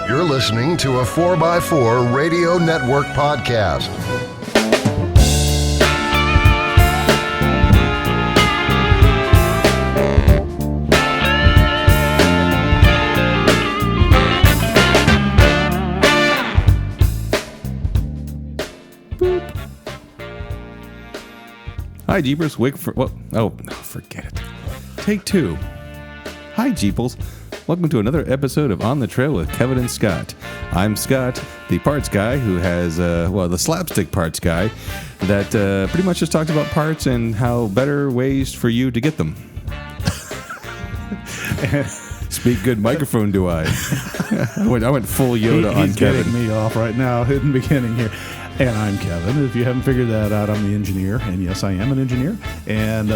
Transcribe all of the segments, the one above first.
You're listening to a 4x4 Radio Network podcast. Hi, Jeepers. Forget it. Take two. Hi, Jeeples. Welcome to another episode of On the Trail with Kevin and Scott. I'm Scott, the parts guy who has, the slapstick parts guy that pretty much just talks about parts and how better ways for you to get them. Speak good microphone, do I? I went full Yoda on Kevin. He's getting me off right now in the beginning here. And I'm Kevin. If you haven't figured that out, I'm the engineer. And yes, I am an engineer. And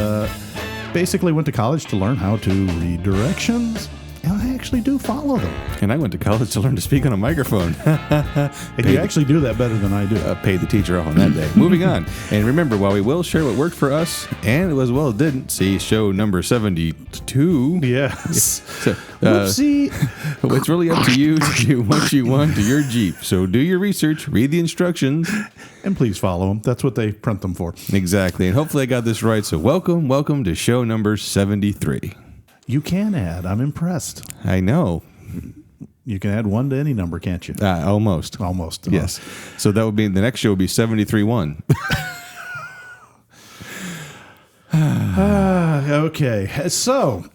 basically went to college to learn how to read directions. And I actually do follow them. And I went to college to learn to speak on a microphone. And you actually do that better than I do. Paid the teacher off on that day. Moving on. And remember, while we will share what worked for us, and as well as didn't, see show number 72. Yes. So, Whoopsie. It's really up to you to do what you want to your Jeep. So do your research, read the instructions. And please follow them. That's what they print them for. Exactly. And hopefully I got this right. So welcome to show number 73. You can add. I'm impressed. I know. You can add one to any number, can't you? Almost. Almost. Yes. So that would be, the next show would be 73-1. Okay. So,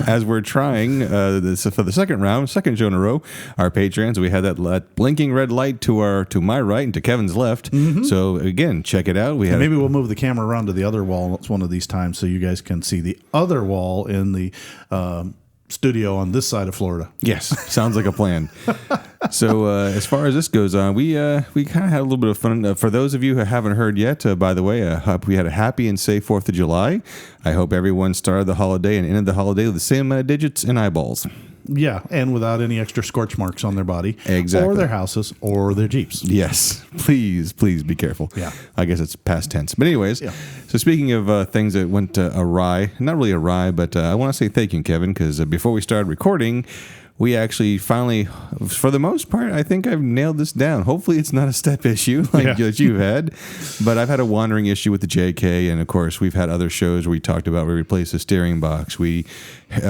as we're trying this for the second show in a row, our patrons, we had that blinking red light to my right and to Kevin's left. Mm-hmm. So again, check it out. Maybe we'll move the camera around to the other wall one of these times so you guys can see the other wall in the studio on this side of Florida. Yes, sounds like a plan. So as far as this goes on, we kind of had a little bit of fun. For those of you who haven't heard yet, by the way, we had a happy and safe 4th of July. I hope everyone started the holiday and ended the holiday with the same amount of digits and eyeballs. Yeah, and without any extra scorch marks on their body. Exactly. Or their houses, or their Jeeps. Yes. Please be careful. Yeah. I guess it's past tense. But anyways, yeah. So speaking of things that went awry, not really awry, but I want to say thank you, Kevin, because before we started recording, we actually finally, for the most part, I think I've nailed this down. Hopefully it's not a step issue like that you've had, but I've had a wandering issue with the JK, and of course we've had other shows where we talked about we replaced the steering box, we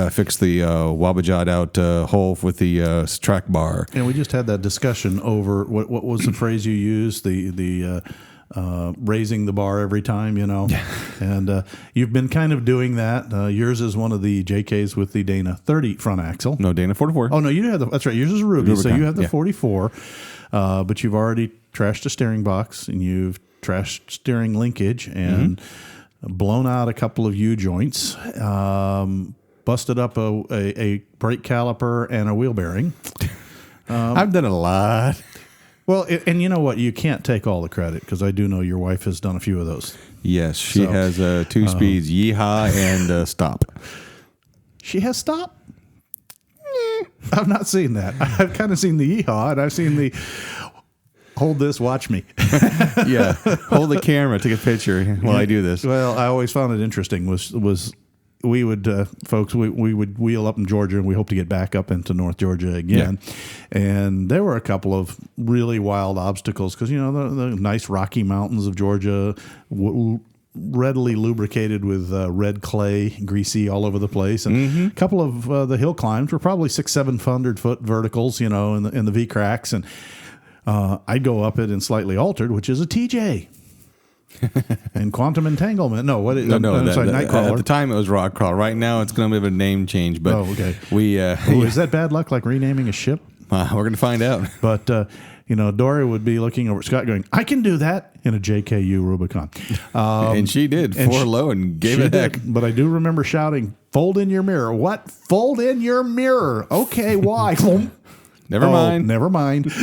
fixed the wabajad out hole with the track bar. And we just had that discussion over, what was the phrase you used, the raising the bar every time, and you've been kind of doing that. Yours is one of the JKs with the Dana 30 front axle. No, Dana 44. Oh no, you have that's right. Yours is a Ruby, Rubicon, so you have the 44, but you've already trashed the steering box and you've trashed steering linkage and blown out a couple of U joints, busted up a brake caliper and a wheel bearing. I've done a lot. Well, and you know what? You can't take all the credit because I do know your wife has done a few of those. Yes, she has 2 speeds, yeehaw and stop. She has stop? I've not seen that. I've kind of seen the yeehaw, and I've seen the hold this, watch me. Yeah, hold the camera, take a picture while I do this. Well, I always found it interesting was we would, folks, we would wheel up in Georgia, and we hope to get back up into North Georgia again. Yeah. And there were a couple of really wild obstacles because, the nice rocky mountains of Georgia, readily lubricated with red clay, greasy all over the place. And a couple of the hill climbs were probably 600-700 foot verticals, in the V cracks. And I'd go up it in slightly altered, which is a TJ. And quantum entanglement. No, what? Nightcrawler. At the time, it was rock crawl. Right now, it's going to have a name change. But okay. Is that bad luck, like renaming a ship? We're going to find out. But Dory would be looking over at Scott, going, "I can do that in a JKU Rubicon," and she did low and gave it a heck. But I do remember shouting, "Fold in your mirror!" What? Fold in your mirror? Okay, why? Never mind. Never mind.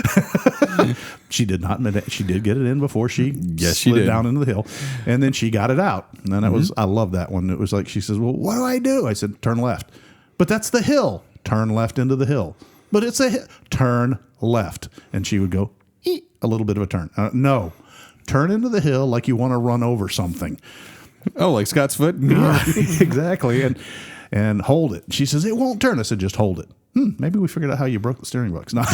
She did not admit it. She did get it in before she slid down into the hill. And then she got it out. And that was, I love that one. It was like, she says, "Well, what do I do?" I said, "Turn left." "But that's the hill." "Turn left into the hill." "But it's a hill." "Turn left." And she would go, a little bit of a turn. No. Turn into the hill like you want to run over something. Oh, like Scott's foot? Exactly. And hold it. She says, "It won't turn." I said, "Just hold it." maybe we figured out how you broke the steering box. No.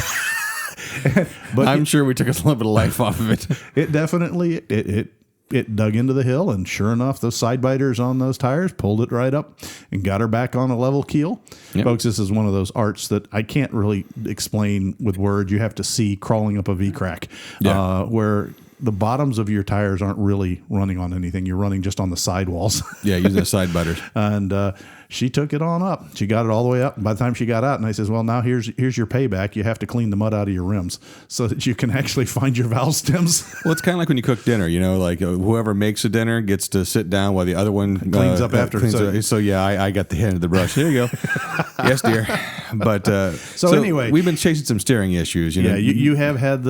But I'm sure we took a little bit of life off of it. it definitely, it dug into the hill, and sure enough, those side biters on those tires pulled it right up and got her back on a level keel. Yep. Folks, this is one of those arts that I can't really explain with words. You have to see crawling up a V-crack, where the bottoms of your tires aren't really running on anything. You're running just on the sidewalls. Yeah, using the side biters. And she took it on up. She got it all the way up. And by the time she got out, and I says, well, now here's your payback. You have to clean the mud out of your rims so that you can actually find your valve stems. Well, it's kind of like when you cook dinner, like whoever makes a dinner gets to sit down while the other one cleans up after. So yeah, I got the hand of the brush. Here you go. Yes, dear. But so anyway, we've been chasing some steering issues. Yeah, you have had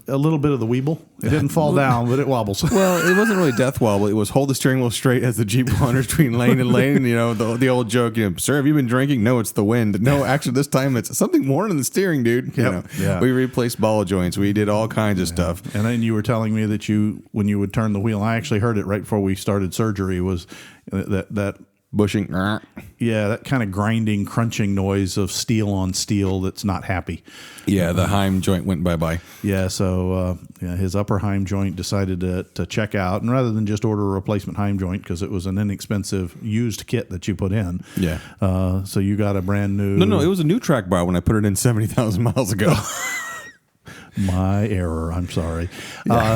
a little bit of the weeble. It didn't fall down, but it wobbles. Well, it wasn't really death wobble. It was hold the steering wheel straight as the Jeep wanders between lane and lane. The old joke, sir, have you been drinking? No, it's the wind. No, actually, this time it's something more than the steering, dude. Yeah. We replaced ball joints. We did all kinds of stuff. And then you were telling me that when you would turn the wheel, I actually heard it right before we started surgery, was that bushing. Yeah, that kind of grinding, crunching noise of steel on steel that's not happy. Yeah, the Heim joint went bye-bye. Yeah, so his upper Heim joint decided to check out. And rather than just order a replacement Heim joint, because it was an inexpensive used kit that you put in. Yeah. So you got a brand new... No, it was a new track bar when I put it in 70,000 miles ago. My error. I'm sorry.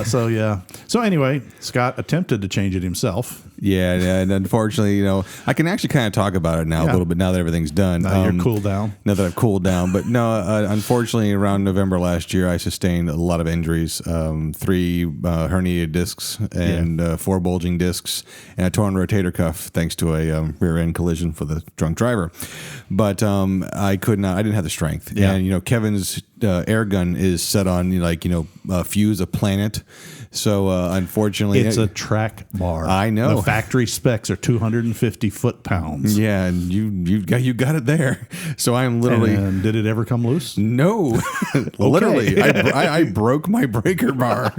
So anyway, Scott attempted to change it himself. Yeah, and unfortunately, I can actually kind of talk about it now a little bit now that everything's done. Now you're cooled down. Now that I've cooled down. But no, unfortunately, around November last year, I sustained a lot of injuries. 3 herniated discs and 4 bulging discs and a torn rotator cuff thanks to a rear end collision for the drunk driver. But I didn't have the strength. Yeah. And, Kevin's air gun is set on, fuse a planet. So unfortunately, it's a track bar. I know. The factory specs are 250 foot-pounds. Yeah, and you got it there. So I'm literally. And did it ever come loose? No, literally, I broke my breaker bar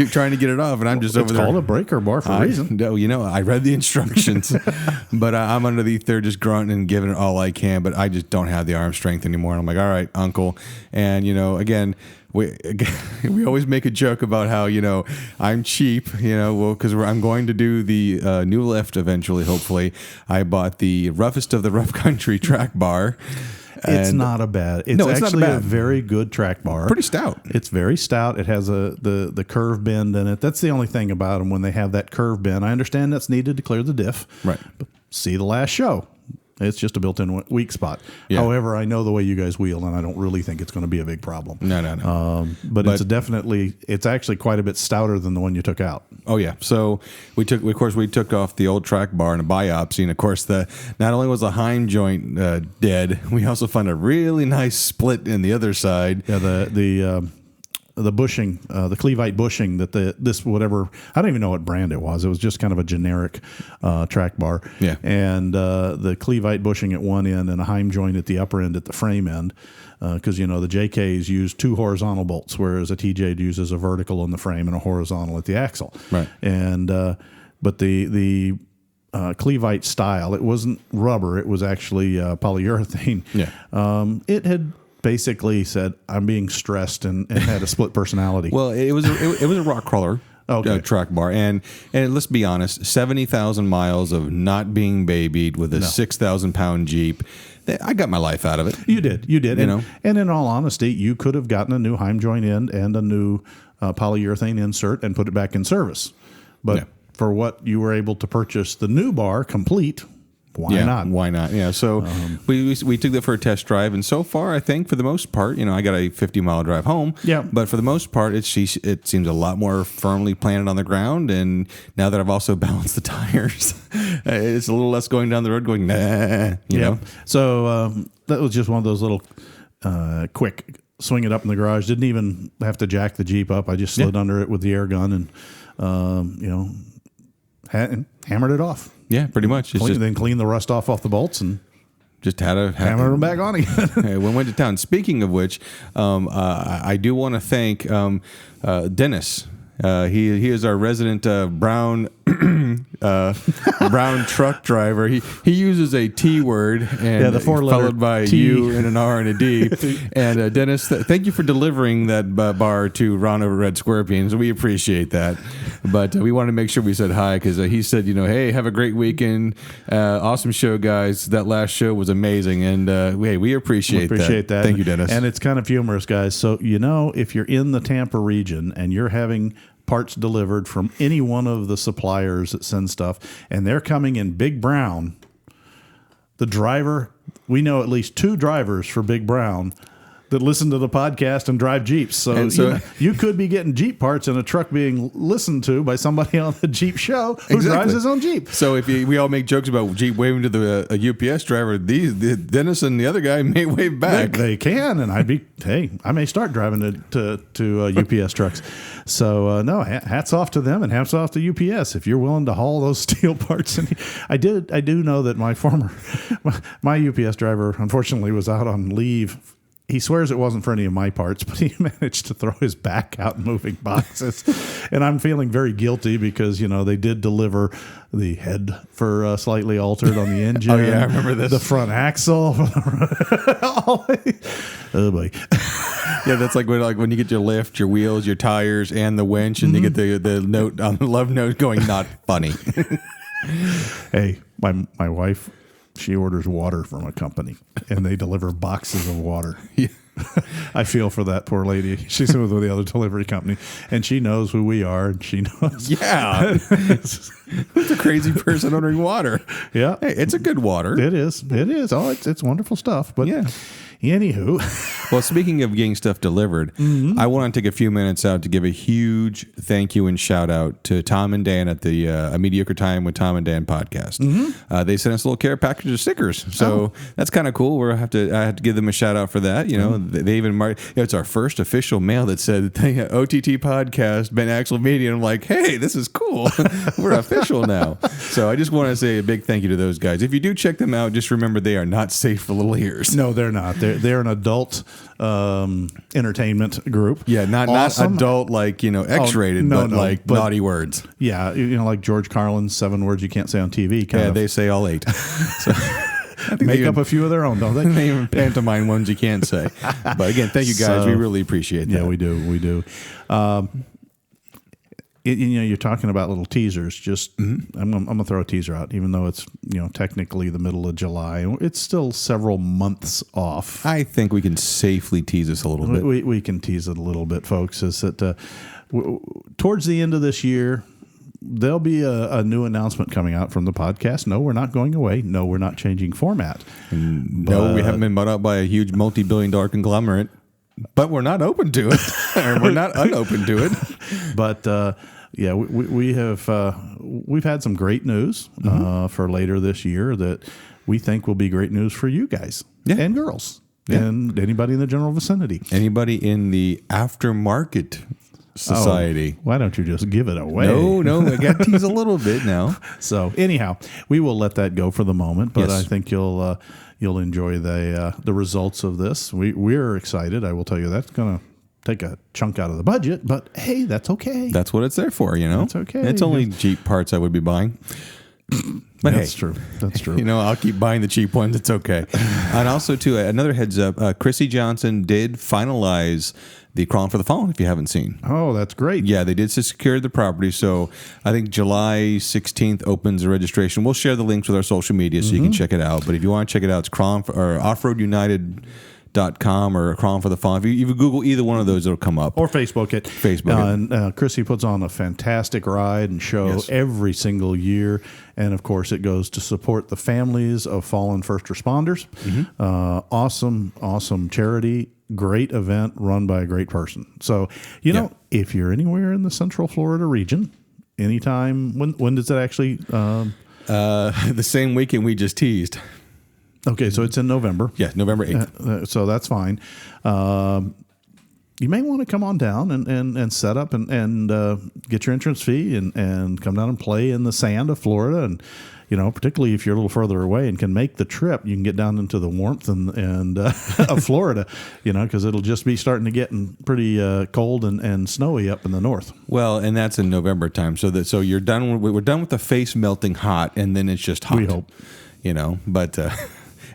trying to get it off, and I'm just over there. It's called a breaker bar for a reason. No, I read the instructions, but I'm underneath there just grunting and giving it all I can. But I just don't have the arm strength anymore. And I'm like, all right, Uncle, and again. We always make a joke about how I'm cheap, because I'm going to do the new lift eventually. Hopefully, I bought the roughest of the rough country track bar. It's not a bad. It's actually a very good track bar. Pretty stout. It's very stout. It has the curve bend in it. That's the only thing about them when they have that curve bend. I understand that's needed to clear the diff. Right. But see the last show. It's just a built-in weak spot. Yeah. However, I know the way you guys wheel, and I don't really think it's going to be a big problem. No. But it's actually quite a bit stouter than the one you took out. Oh yeah. So we took off the old track bar in a biopsy, and of course not only was the Heim joint dead, we also found a really nice split in the other side. Yeah. The bushing, the Clevite bushing whatever, I don't even know what brand it was. It was just kind of a generic track bar. Yeah. And the Clevite bushing at one end and a Heim joint at the upper end at the frame end. Because, the JKs use 2 horizontal bolts, whereas a TJ uses a vertical in the frame and a horizontal at the axle. Right. And, but the Clevite style, it wasn't rubber, it was actually polyurethane. Yeah. It had basically said, I'm being stressed and had a split personality. Well, it was a rock crawler. Track bar, and let's be honest, 70,000 miles of not being babied with a 6,000 pound Jeep. I got my life out of it. You did. And in all honesty, you could have gotten a new Heim joint end and a new polyurethane insert and put it back in service. But for what you were able to purchase the new bar complete, why not? Why not? Yeah. So we took that for a test drive, and so far, I think for the most part, I got a 50-mile drive home. Yeah. But for the most part, it seems a lot more firmly planted on the ground. And now that I've also balanced the tires, it's a little less going down the road, going nah. You know. So that was just one of those little quick swing it up in the garage. Didn't even have to jack the Jeep up. I just slid under it with the air gun and hammered it off. Yeah, pretty much. Then clean the rust off the bolts and just hammer them back on again. We went to town. Speaking of which, I do want to thank Dennis. He is our resident brown brown truck driver. He uses a T word and the four-letter followed by a T. U and an R and a D. And Dennis, thank you for delivering that bar to Ron over Red Scorpions. We appreciate that. But we wanted to make sure we said hi because he said, hey, have a great weekend. Awesome show, guys. That last show was amazing. And hey, we appreciate that. Thank you, Dennis. And it's kind of humorous, guys. So, if you're in the Tampa region and you're having parts delivered from any one of the suppliers that send stuff, and they're coming in Big Brown, the driver, we know at least 2 drivers for Big Brown that listen to the podcast and drive Jeeps. So you could be getting Jeep parts in a truck being listened to by somebody on the Jeep show who drives his own Jeep. So if we all make jokes about Jeep waving to the UPS driver, Dennis and the other guy may wave back. They can, and I may start driving to UPS trucks. So hats off to them and hats off to UPS if you're willing to haul those steel parts. And I do know that my UPS driver unfortunately was out on leave. He swears it wasn't for any of my parts, but he managed to throw his back out moving boxes. And I'm feeling very guilty because, they did deliver the head for slightly altered on the engine. Oh, yeah, I remember this. The front axle. Oh, boy. Yeah, that's like when you get your lift, your wheels, your tires, and the winch, and you get the note on the love note going, not funny. Hey, my wife, she orders water from a company, and they deliver boxes of water. Yeah. I feel for that poor lady. She's with the other delivery company, and she knows who we are, and she knows. Yeah. It's a crazy person ordering water. Yeah. Hey, it's a good water. It is. Oh, it's wonderful stuff. But yeah. Anywho. Well, speaking of getting stuff delivered, I want to take a few minutes out to give a huge thank you and shout out to Tom and Dan at the A Mediocre Time with Tom and Dan podcast. They sent us a little care package of stickers. So that's kind of cool. I have to give them a shout out for that. They even it's our first official mail that said OTT podcast, Ben Axel Media. And I'm like, hey, this is cool. We're official now. So I just want to say a big thank you to those guys. If you do check them out, just remember they are not safe for little ears. No, they're not. They're an adult entertainment group. Yeah, not adult like X-rated, but naughty words. Yeah, like George Carlin's 7 words you can't say on TV. They say all 8. So make up a few of their own, don't they? They even pantomime ones you can't say. But again, thank you guys. We really appreciate that. Yeah, we do. You're talking about little teasers. Just I'm gonna throw a teaser out, even though it's technically the middle of July. It's still several months off. I think we can safely tease this a little bit. We can tease it a little bit, folks. Is that towards the end of this year, there'll be a new announcement coming out from the podcast. No, we're not going away. No, we're not changing format. No, we haven't been bought out by a huge multi-billion-dollar conglomerate. But we're not open to it. Or we're not unopen to it. But we've had some great news for later this year that we think will be great news for you guys and girls and anybody in the general vicinity. Anybody in the aftermarket society. Why don't you just give it away? No, I got to tease a little bit now. So anyhow, we will let that go for the moment. But I think you'll enjoy the results of this. We're excited. I will tell you that's going to take a chunk out of the budget, but hey, that's okay. That's what it's there for, That's okay. It's only Jeep parts I would be buying. But that's true. That's true. I'll keep buying the cheap ones. It's okay. And also, too, another heads up, Chrissy Johnson did finalize the Crawling for the Fallen, if you haven't seen. Oh, that's great. Yeah, they did secure the property. So I think July 16th opens the registration. We'll share the links with our social media so you can check it out. But if you want to check it out, it's offroadunited.com or Crawling for the Fallen. If you Google either one of those, it'll come up. Or Facebook it. And Chrissy puts on a fantastic ride and show every single year. And, of course, it goes to support the families of fallen first responders. Awesome charity. Great event run by a great person. So, if you're anywhere in the Central Florida region, anytime, when does it actually? The same weekend we just teased. Okay, so it's in November. Yeah, November 8th. So that's fine. You may want to come on down and set up and get your entrance fee and come down and play in the sand of Florida. And, particularly if you're a little further away and can make the trip, you can get down into the warmth and of Florida, because it'll just be starting to get pretty cold and snowy up in the north. Well, and that's in November time. So you're done. We're done with the face melting hot, and then it's just hot. We hope. But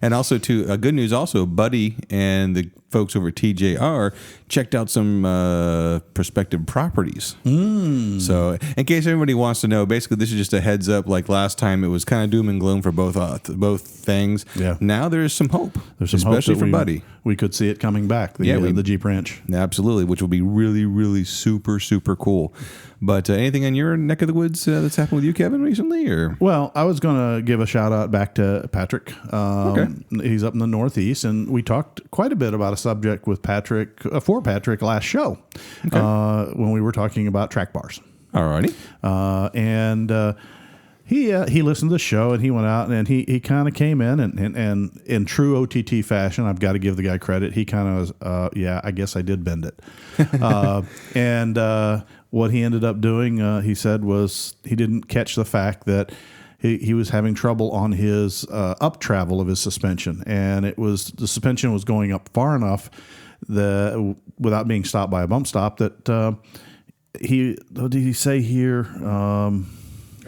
and also too, good news also, Buddy and the folks over at TJR checked out some prospective properties. So in case everybody wants to know, basically this is just a heads up. Like last time, it was kind of doom and gloom for both things. Yeah. Now there's some hope. There's some especially hope for Buddy. We could see it coming back. The Jeep Ranch. Absolutely, which will be really, really super, super cool. But anything in your neck of the woods that's happened with you, Kevin, recently? Or Well, I was going to give a shout out back to Patrick. Okay. He's up in the Northeast, and we talked quite a bit about a subject with Patrick for Patrick last show when we were talking about track bars. Alrighty. He listened to the show, and he went out and he kind of came in and in true OTT fashion, I've got to give the guy credit. He kind of was, I guess I did bend it. What he ended up doing, he said, was he didn't catch the fact that he was having trouble on his up travel of his suspension, and the suspension was going up far enough without being stopped by a bump stop that what did he say here?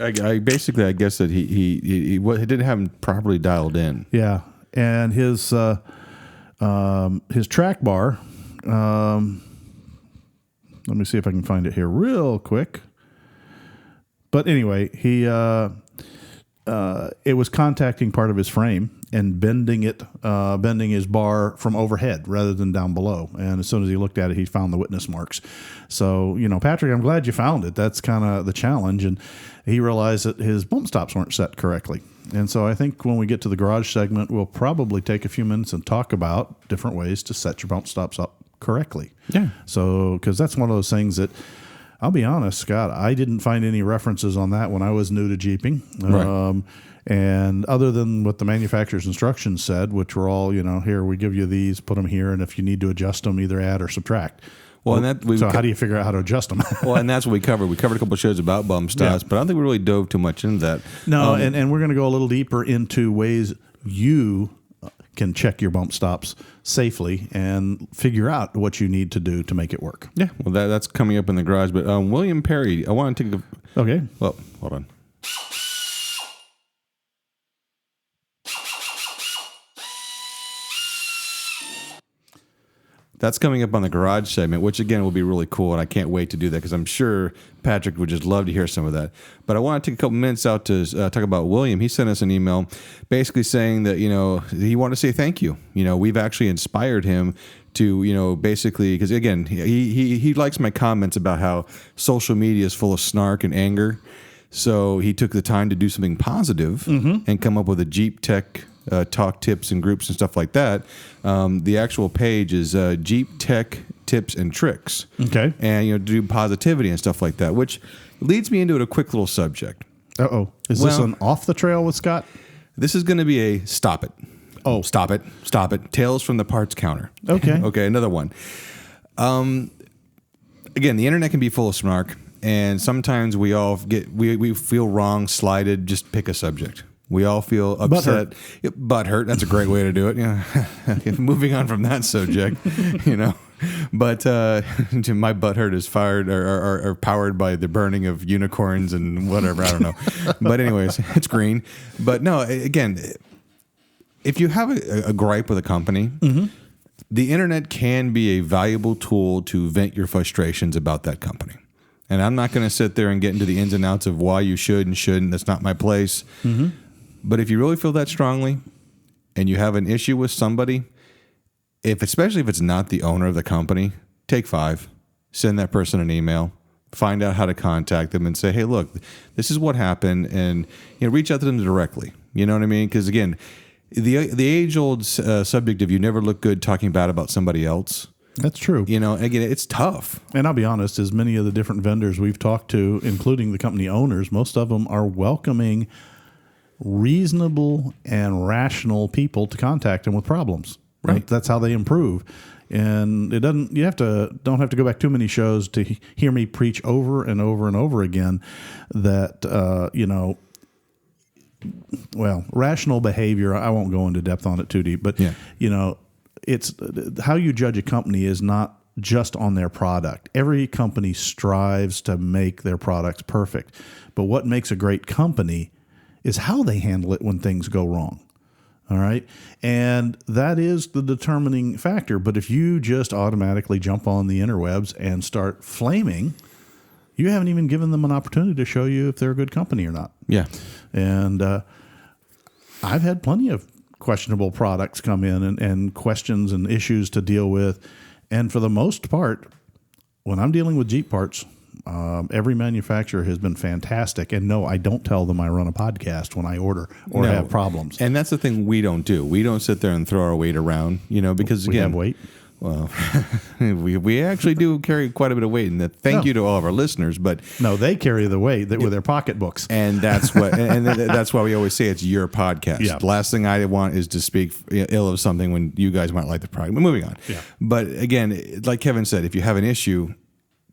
I guess that he didn't have him properly dialed in. Yeah, and his track bar. Let me see if I can find it here real quick. But anyway, it was contacting part of his frame and bending his bar from overhead rather than down below. And as soon as he looked at it, he found the witness marks. So, Patrick, I'm glad you found it. That's kind of the challenge. And he realized that his bump stops weren't set correctly. And so I think when we get to the garage segment, we'll probably take a few minutes and talk about different ways to set your bump stops up correctly. Yeah. So, because that's one of those things that, I'll be honest, Scott, I didn't find any references on that when I was new to Jeeping. Right. And other than what the manufacturer's instructions said, which were all, here, we give you these, put them here, and if you need to adjust them, either add or subtract. Well, how do you figure out how to adjust them? Well, and that's what we covered. We covered a couple of shows about bump stops, but I don't think we really dove too much into that. No, and we're going to go a little deeper into ways you can check your bump stops safely and figure out what you need to do to make it work. Yeah, well, that's coming up in the garage. But William Perry, I want to take a... Okay. Well, hold on. That's coming up on the garage segment, which again will be really cool, and I can't wait to do that because I'm sure Patrick would just love to hear some of that. But I want to take a couple minutes out to talk about William. He sent us an email basically saying that, he wanted to say thank you. We've actually inspired him to, basically, because again, he likes my comments about how social media is full of snark and anger. So he took the time to do something positive and come up with a Jeep Tech talk tips and groups and stuff like that. The actual page is Jeep Tech Tips and Tricks. Okay. And, do positivity and stuff like that, which leads me into a quick little subject. Uh-oh. Is this an off the trail with Scott? This is going to be a stop it. Oh, stop it. Stop it. Tales from the parts counter. Okay. Okay, another one. Again, the internet can be full of snark, and sometimes we all we feel wrong, slighted. Just pick a subject. We all feel upset. Butthurt. That's a great way to do it. Yeah. Moving on from that subject, But my butthurt is fired or powered by the burning of unicorns and whatever. I don't know. But anyways, it's green. But no, again, if you have a gripe with a company, the internet can be a valuable tool to vent your frustrations about that company. And I'm not going to sit there and get into the ins and outs of why you should and shouldn't. That's not my place. But if you really feel that strongly and you have an issue with somebody, especially if it's not the owner of the company, take 5, send that person an email, find out how to contact them and say, hey, look, this is what happened, and reach out to them directly. You know what I mean? Because again, the age-old subject of you never look good talking bad about somebody else. That's true. Again, it's tough. And I'll be honest, as many of the different vendors we've talked to, including the company owners, most of them are welcoming reasonable and rational people to contact them with problems. Right. That's how they improve. And it doesn't. You don't have to go back too many shows to hear me preach over and over and over again that rational behavior. I won't go into depth on it too deep, but Yeah. It's how you judge a company is not just on their product. Every company strives to make their products perfect, but what makes a great company is how they handle it when things go wrong. All right. And that is the determining factor. But if you just automatically jump on the interwebs and start flaming, you haven't even given them an opportunity to show you if they're a good company or not. Yeah. And I've had plenty of questionable products come in and questions and issues to deal with. And for the most part, when I'm dealing with Jeep parts, every manufacturer has been fantastic. And no, I don't tell them I run a podcast when I order or have problems. And that's the thing we don't do. We don't sit there and throw our weight around, because We again, have weight. well, we actually do carry quite a bit of weight, and thank you to all of our listeners. But No, they carry the weight with their pocketbooks. and that's what, and that's why we always say it's your podcast. Yeah. The last thing I want is to speak ill of something when you guys might like the product. But moving on. Yeah. But again, like Kevin said, if you have an issue,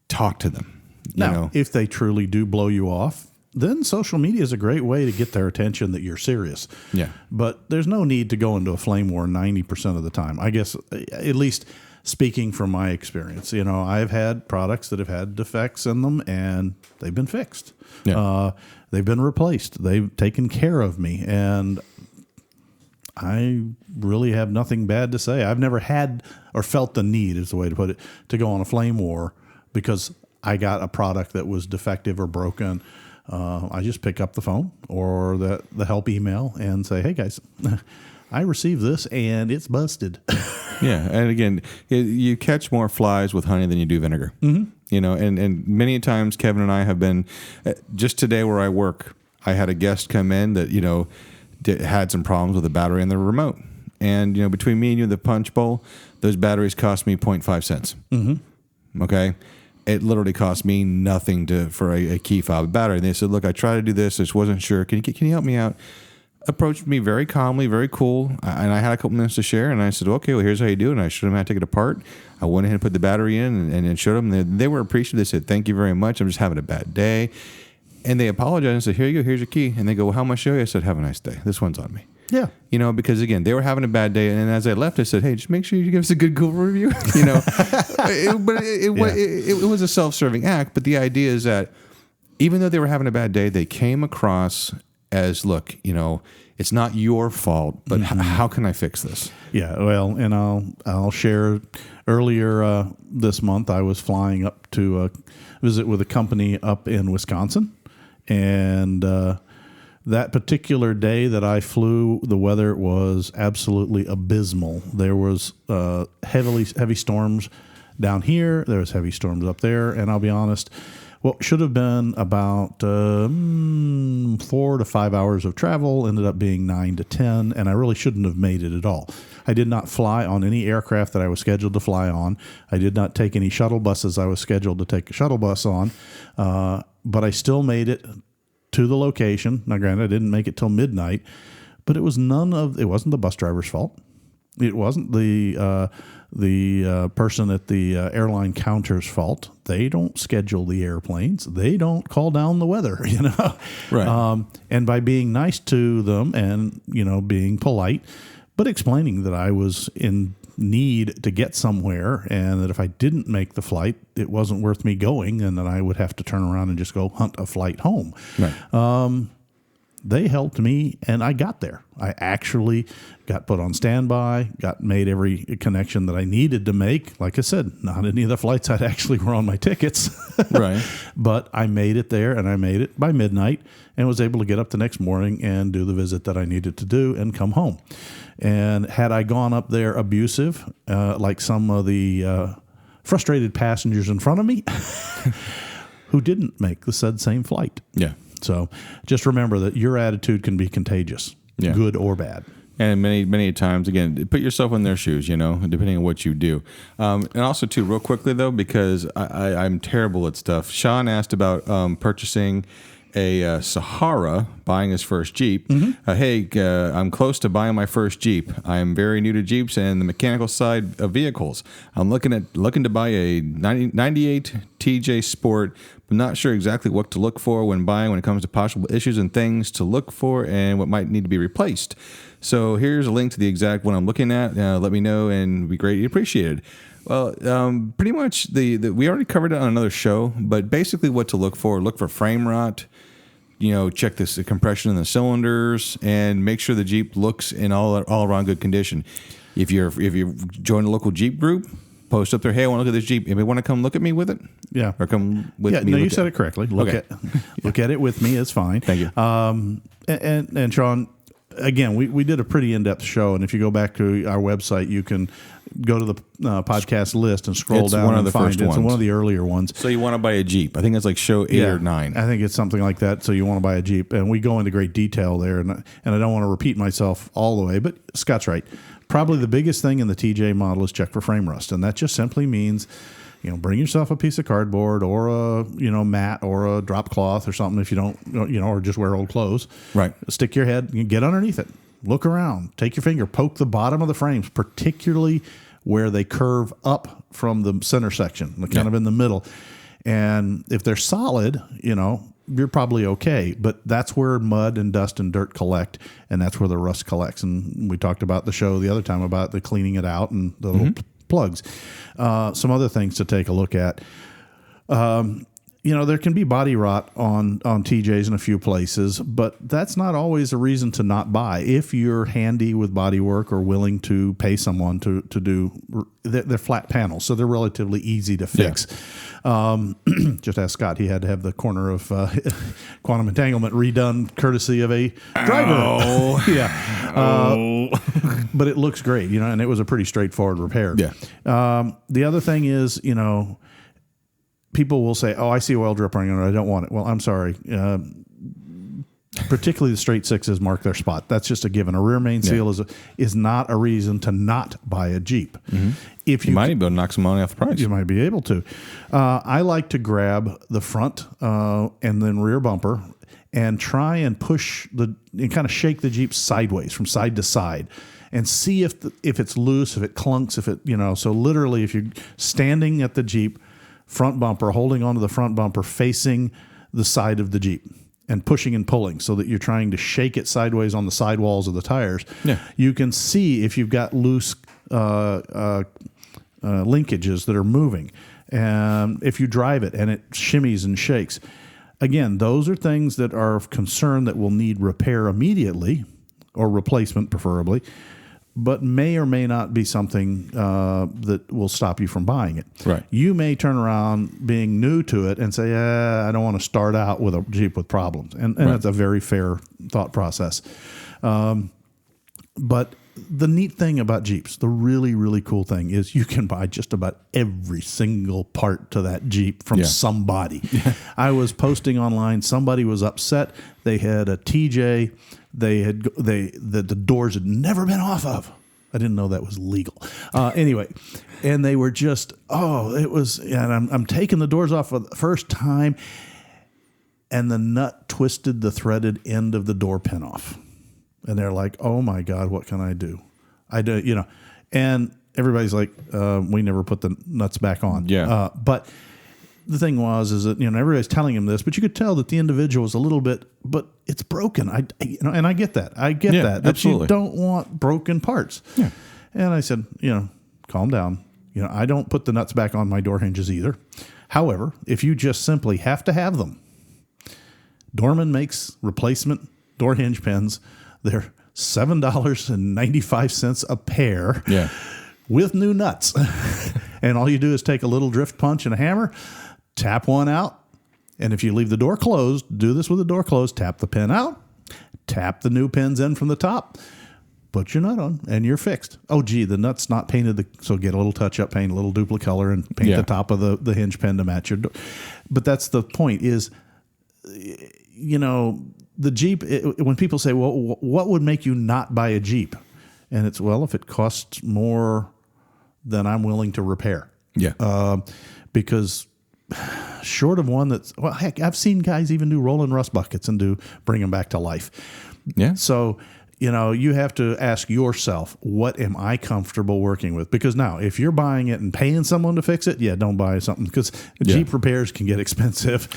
talk to them. Now, if they truly do blow you off, then social media is a great way to get their attention that you're serious. Yeah. But there's no need to go into a flame war 90% of the time. I guess, at least speaking from my experience, I've had products that have had defects in them and they've been fixed. Yeah. They've been replaced. They've taken care of me. And I really have nothing bad to say. I've never had or felt the need, is the way to put it, to go on a flame war because I got a product that was defective or broken. I just pick up the phone or the help email and say, hey, guys, I received this and it's busted. Yeah, and again, you catch more flies with honey than you do vinegar. Mm-hmm. And many times Kevin and I have been, just today where I work, I had a guest come in that, had some problems with the battery in the remote. And, between me and you, the punch bowl, those batteries cost me 0.5 cents. Mm-hmm. Okay? It literally cost me nothing for a key fob battery. And they said, look, I tried to do this. I just wasn't sure. Can you help me out? Approached me very calmly, very cool. And I had a couple minutes to share. And I said, okay, well, here's how you do it. And I showed them how to take it apart. I went ahead and put the battery in and showed them. They were appreciative. They said, thank you very much. I'm just having a bad day. And they apologized and said, here you go. Here's your key. And they go, well, how much show you? I said, have a nice day. This one's on me. Yeah. Because again, they were having a bad day. And as I left, I said, hey, just make sure you give us a good Google review. It was a self-serving act. But the idea is that even though they were having a bad day, they came across as, look, it's not your fault, but how can I fix this? Yeah. Well, and I'll share earlier this month, I was flying up to visit with a company up in Wisconsin. And that particular day that I flew, the weather was absolutely abysmal. There was heavy storms down here. There was heavy storms up there. And I'll be honest, what should have been about 4 to 5 hours of travel ended up being 9 to 10, and I really shouldn't have made it at all. I did not fly on any aircraft that I was scheduled to fly on. I did not take any shuttle buses I was scheduled to take a shuttle bus on, but I still made it to the location. Now, granted, I didn't make it till midnight, but it wasn't the bus driver's fault. It wasn't the person at the airline counter's fault. They don't schedule the airplanes. They don't call down the weather, Right. And by being nice to them and, being polite, but explaining that I was in need to get somewhere and that if I didn't make the flight, it wasn't worth me going and that I would have to turn around and just go hunt a flight home. Right. They helped me, and I got there. I actually got put on standby, made every connection that I needed to make. Like I said, not any of the flights I'd actually were on my tickets. Right. But I made it there, and I made it by midnight and was able to get up the next morning and do the visit that I needed to do and come home. And had I gone up there abusive, like some of the frustrated passengers in front of me who didn't make the said same flight. Yeah. So just remember that your attitude can be contagious, good or bad. And many times, again, put yourself in their shoes, depending on what you do. And also, too, real quickly, though, because I'm terrible at stuff. Sean asked about purchasing a Sahara buying his first Jeep. Hey, I'm close to buying my first Jeep. I'm very new to Jeeps and the mechanical side of vehicles. I'm looking to buy a 98 TJ Sport, but not sure exactly what to look for when buying when it comes to possible issues and things to look for and what might need to be replaced. So here's a link to the exact one I'm looking at. Let me know and it'd be greatly appreciated. Well, pretty much we already covered it on another show, but basically what to look for frame rot, check the compression in the cylinders and make sure the Jeep looks in all around good condition. If you join a local Jeep group, post up there, hey, I want to look at this Jeep. Anybody want to come look at me with it? Yeah. Or come with me? No, you said it correctly. Look at it with me. It's fine. Thank you. And Sean, again, we did a pretty in-depth show, and if you go back to our website, you can go to the podcast list and scroll down and find it. It's one of the earlier ones. So you want to buy a Jeep. I think it's like show 8 or 9. I think it's something like that. So you want to buy a Jeep, and we go into great detail there, and I don't want to repeat myself all the way, but Scott's right. Probably the biggest thing in the TJ model is check for frame rust, and that just simply means bring yourself a piece of cardboard or a mat or a drop cloth or something if you don't or just wear old clothes. Right. Stick your head, get underneath it, look around, take your finger, poke the bottom of the frames, particularly where they curve up from the center section, kind of in the middle. And if they're solid, you're probably okay. But that's where mud and dust and dirt collect, and that's where the rust collects. And we talked about the show the other time about the cleaning it out and the little plugs. Some other things to take a look at. There can be body rot on TJs in a few places, but that's not always a reason to not buy. If you're handy with body work or willing to pay someone to do, they're flat panels, so they're relatively easy to fix. Yeah. Just ask Scott. He had to have the corner of quantum entanglement redone courtesy of a driver. Oh. Yeah. But it looks great, and it was a pretty straightforward repair. Yeah. The other thing is, people will say, "Oh, I see oil drip running on it. I don't want it." Well, I'm sorry. Particularly the straight sixes mark their spot. That's just a given. A rear main seal is not a reason to not buy a Jeep. If you might be able to knock some money off the price. You might be able to. I like to grab the front and then rear bumper and try and push and kind of shake the Jeep sideways from side to side. And see if it's loose, if it clunks, if it So literally, if you're standing at the Jeep front bumper, holding onto the front bumper, facing the side of the Jeep, and pushing and pulling so that you're trying to shake it sideways on the sidewalls of the tires. Yeah. You can see if you've got loose linkages that are moving, and if you drive it and it shimmies and shakes. Again, those are things that are of concern that will need repair immediately, or replacement preferably, but may or may not be something that will stop you from buying it. Right. You may turn around being new to it and say, I don't want to start out with a Jeep with problems. And that's a very fair thought process. But the neat thing about Jeeps, the really, really cool thing is you can buy just about every single part to that Jeep from somebody. I was posting online. Somebody was upset. They had a TJ the doors had never been off of. I didn't know that was legal. Anyway, and they were just, and I'm taking the doors off for the first time, and the nut twisted the threaded end of the door pin off. And they're like, oh my God, what can I do? And everybody's like, we never put the nuts back on. Yeah. But the thing is that, everybody's telling him this, but you could tell that the individual was a little bit, but it's broken. And I get that. I get that absolutely. You don't want broken parts. Yeah. And I said, calm down. I don't put the nuts back on my door hinges either. However, if you just simply have to have them, Dorman makes replacement door hinge pins. They're $7.95 a pair. Yeah. With new nuts. And all you do is take a little drift punch and a hammer, tap one out, and if you leave the door closed, do this with the door closed, tap the pin out, tap the new pins in from the top, put your nut on, and you're fixed. Oh, gee, the nut's not painted, so get a little touch-up paint, a little duplicolor, and paint the top of the hinge pin to match your door. But that's the point is, the Jeep, when people say, well, what would make you not buy a Jeep? And it's, if it costs more than I'm willing to repair. Yeah. Because short of one that's, well, heck, I've seen guys even do rolling rust buckets and bring them back to life. Yeah. So, you have to ask yourself, what am I comfortable working with? Because now, if you're buying it and paying someone to fix it, don't buy something, because Jeep repairs can get expensive.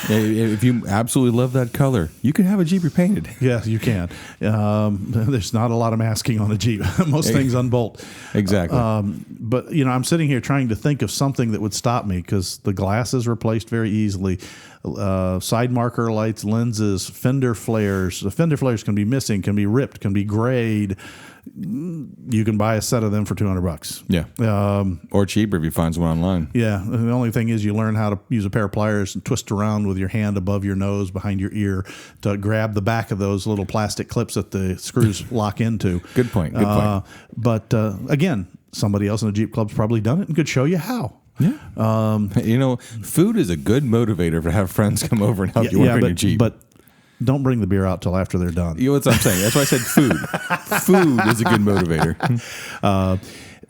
If you absolutely love that color, you can have a Jeep repainted. Yes, you can. There's not a lot of masking on a Jeep. Most things unbolt. Exactly. But, I'm sitting here trying to think of something that would stop me, because the glass is replaced very easily. Side marker lights, lenses, fender flares. The fender flares can be missing, can be ripped, can be grayed. You can buy a set of them for $200. Yeah. Or cheaper if you find one online. Yeah. The only thing is you learn how to use a pair of pliers and twist around with your hand above your nose, behind your ear, to grab the back of those little plastic clips that the screws lock into. Good point. Good point. But again, somebody else in the Jeep Club's probably done it and could show you how. Yeah. Food is a good motivator to have friends come over and help you work on your Jeep. But don't bring the beer out till after they're done. You know what I'm saying? That's why I said food. Food is a good motivator.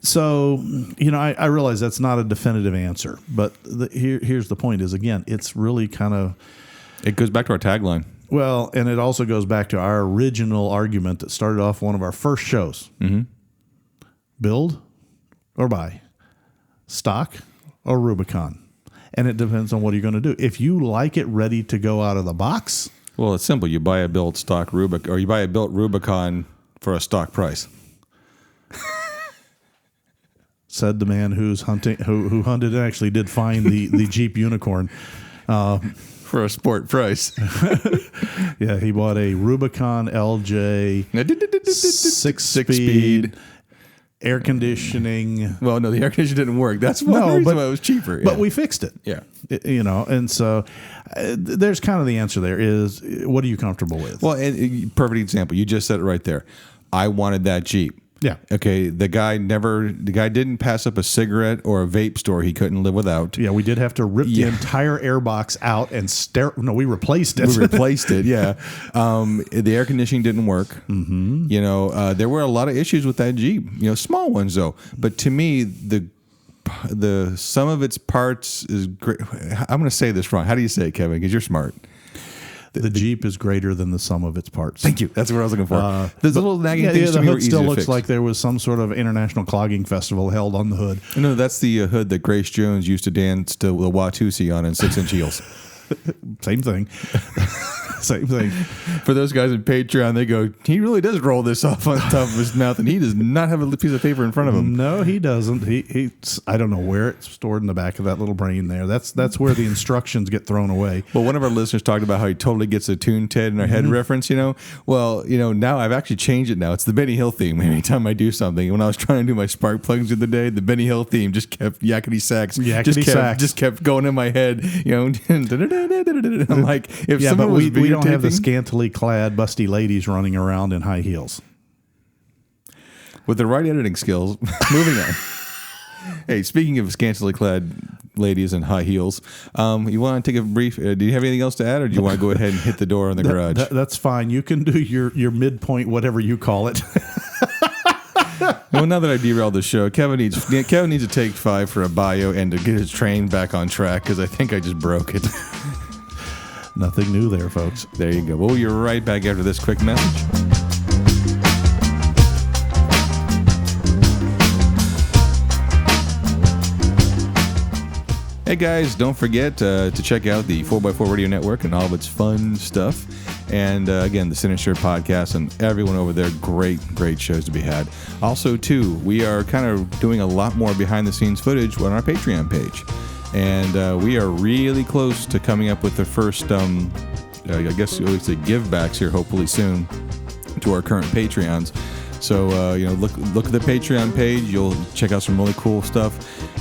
So, I realize that's not a definitive answer, but here's the point is, again, it's really kind of... It goes back to our tagline. Well, and it also goes back to our original argument that started off one of our first shows. Mm-hmm. Build or buy? Stock or Rubicon? And it depends on what you're going to do. If you like it ready to go out of the box... Well, it's simple. You buy a built stock Rubicon, or you buy a built Rubicon for a stock price. Said the man who hunted and actually did find the Jeep Unicorn. For a sport price. Yeah, he bought a Rubicon LJ 6-speed air conditioning. Well, no, the air conditioner didn't work. That's one reason why it was cheaper. But we fixed it. Yeah. And so there's kind of the answer there is, what are you comfortable with? Well, perfect example. You just said it right there. I wanted that Jeep. Yeah. Okay. The guy didn't pass up a cigarette or a vape store he couldn't live without. Yeah. We did have to rip the entire airbox out and we replaced it. We replaced it. Yeah. The air conditioning didn't work. Mm-hmm. There were a lot of issues with that Jeep, small ones though. But to me, the sum of its parts is great. I'm going to say this wrong. How do you say it, Kevin? Because you're smart. The Jeep is greater than the sum of its parts. Thank you. That's what I was looking for. There's a little nagging things the to me hood still looks fix. like there was some sort of international clogging festival held on the hood. No, that's the hood that Grace Jones used to dance to the Watusi on in 6-inch heels. Same thing. Same thing. For those guys in Patreon, they go, he really does roll this off on top of his mouth, and he does not have a piece of paper in front of him. No, he doesn't. I don't know where it's stored in the back of that little brain there. That's where the instructions get thrown away. Well, one of our listeners talked about how he totally gets a Toon Ted in our head reference, Well, now I've actually changed it now. It's the Benny Hill theme anytime I do something. When I was trying to do my spark plugs the other day, the Benny Hill theme just kept yakety sax. Just kept going in my head, I'm like, if someone was we don't have the scantily clad, busty ladies running around in high heels. With the right editing skills, moving on. Hey, speaking of scantily clad ladies in high heels, you want to take a brief, do you have anything else to add, or do you want to go ahead and hit the door in the garage? That's fine. You can do your midpoint, whatever you call it. Well, now that I derailed the show, Kevin needs to take 5 for a bio and to get his train back on track, because I think I just broke it. Nothing new there, folks. There you go. Well, you're right back after this quick message. Hey guys, don't forget to check out the 4x4 Radio Network and all of its fun stuff. And again, the Sinister Podcast and everyone over there, great shows to be had. Also, too, we are kind of doing a lot more behind-the-scenes footage on our Patreon page. And we are really close to coming up with the first, I guess you'll say give-backs here hopefully soon to our current Patreons. So, look at the Patreon page. You'll check out some really cool stuff.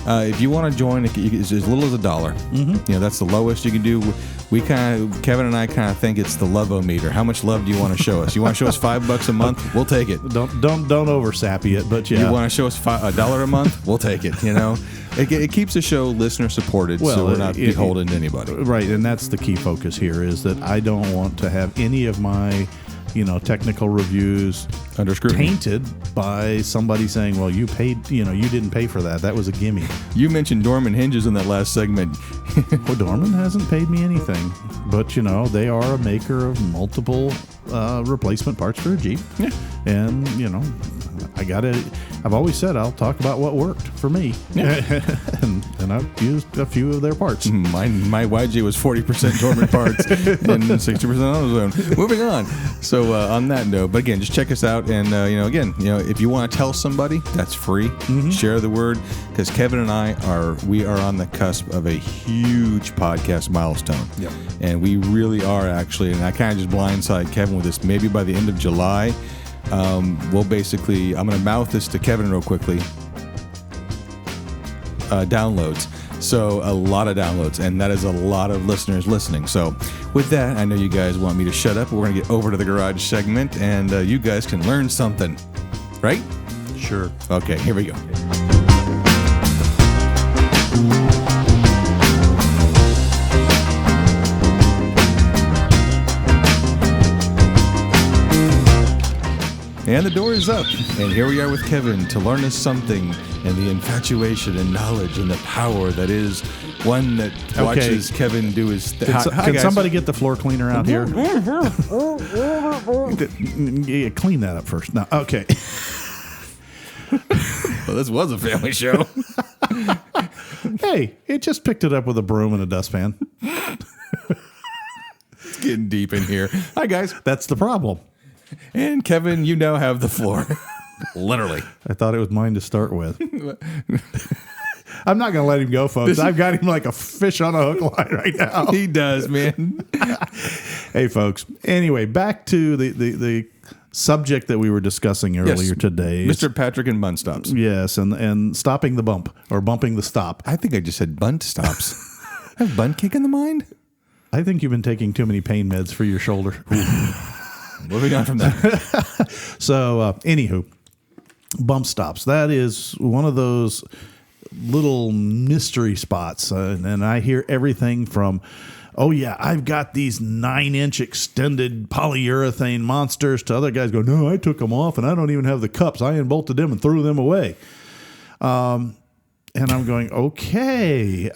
If you want to join, it's as little as $1. Mm-hmm. That's the lowest you can do. Kevin and I kind of think it's the love-o-meter. How much love do you want to show us? You want to show us $5 a month? We'll take it. Don't over sappy it, but yeah. You want to show us $1 a month? We'll take it. It keeps the show listener supported, so we're not beholden to anybody. Right, and that's the key focus here is that I don't want to have any of my technical reviews Under scrutiny. tainted by somebody saying, well, you paid, you didn't pay for that. That was a gimme. You mentioned Dorman hinges in that last segment. Well, Dorman hasn't paid me anything, but they are a maker of multiple replacement parts for a Jeep. Yeah. And, I've always said I'll talk about what worked for me. Yeah. and I've used a few of their parts. My YJ was 40% Dorman parts and 60% AutoZone. Moving on. So on that note, but again, just check us out. And, if you want to tell somebody, that's free. Mm-hmm. Share the word, because Kevin and I are on the cusp of a huge podcast milestone. Yep. And we really are actually, and I kind of just blindside Kevin with this, maybe by the end of July, we'll basically, I'm going to mouth this to Kevin real quickly. Downloads. So a lot of downloads, and that is a lot of listeners listening. So with that, I know you guys want me to shut up. We're going to get over to the garage segment, and you guys can learn something, right? Sure. Okay, here we go. And the door is up, and here we are with Kevin to learn us something, and the infatuation and knowledge and the power that is one that watches Kevin do his Can somebody get the floor cleaner out here? Yeah, clean that up first. No, okay. Well, this was a family show. Hey, it just picked it up with a broom and a dustpan. It's getting deep in here. Hi, guys. That's the problem. And Kevin, you now have the floor. Literally. I thought it was mine to start with. I'm not going to let him go, folks. I've got him like a fish on a hook line right now. He does, man. Hey, folks. Anyway, back to the subject that we were discussing earlier today. Mr. Patrick and Bunt Stops. Yes, and stopping the bump or bumping the stop. I think I just said Bunt Stops. I have Bunt kick in the mind? I think you've been taking too many pain meds for your shoulder. Moving on from that. So, anywho, bump stops. That is one of those little mystery spots. And I hear everything from, oh, yeah, I've got these 9-inch extended polyurethane monsters, to other guys go, no, I took them off and I don't even have the cups. I unbolted them and threw them away. And I'm going, okay,